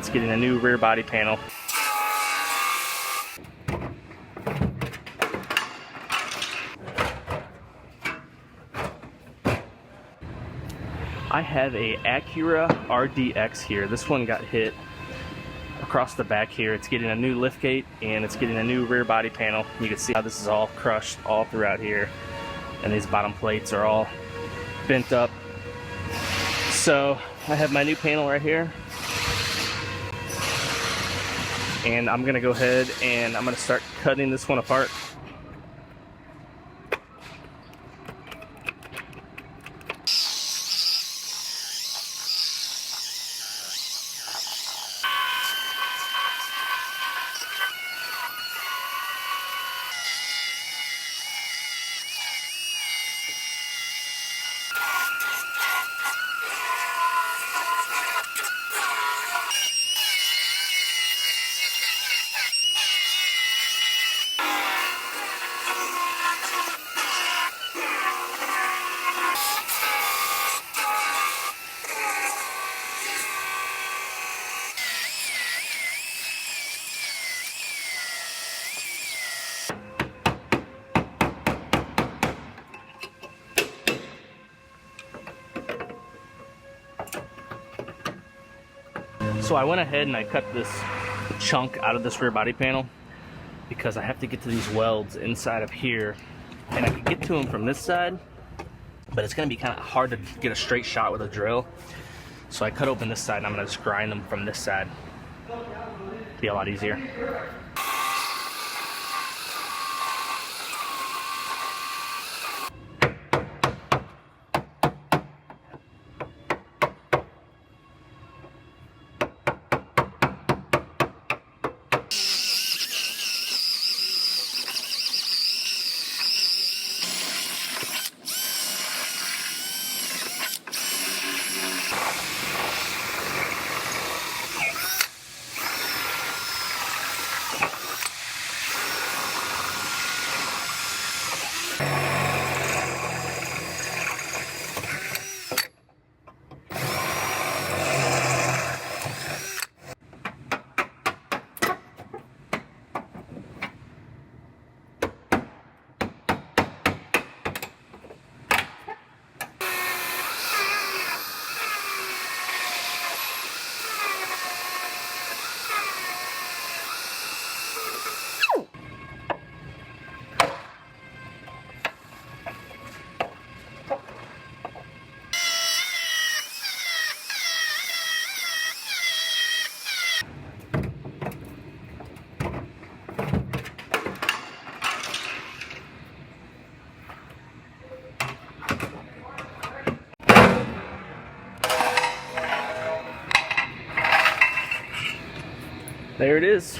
It's getting a new rear body panel. I have a Acura RDX here. This one got hit across the back here. It's getting a new liftgate and it's getting a new rear body panel. You can see how this is all crushed all throughout here, and these bottom plates are all bent up. So I have my new panel right here, and I'm gonna go ahead and I'm gonna start cutting this one apart. So I went ahead and I cut this chunk out of this rear body panel because I have to get to these welds inside of here, and I can get to them from this side, but it's going to be kind of hard to get a straight shot with a drill. So I cut open this side and I'm going to just grind them from this side. Be a lot easier. There it is.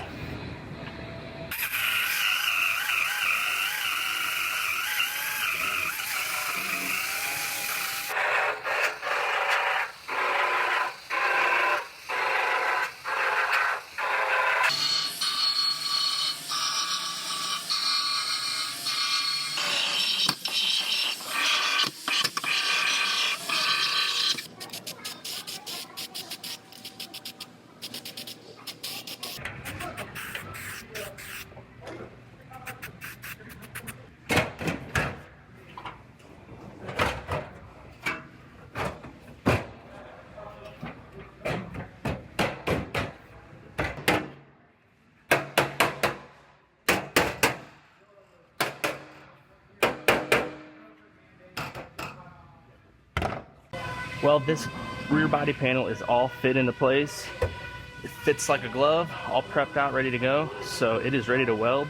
Well, this rear body panel is all fit into place. It fits like a glove, all prepped out, ready to go. So it is ready to weld.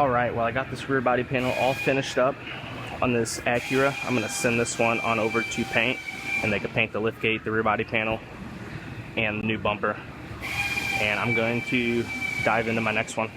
Alright, well I got this rear body panel all finished up on this Acura. I'm going to send this one on over to paint, and they can paint the liftgate, the rear body panel, and the new bumper. And I'm going to dive into my next one.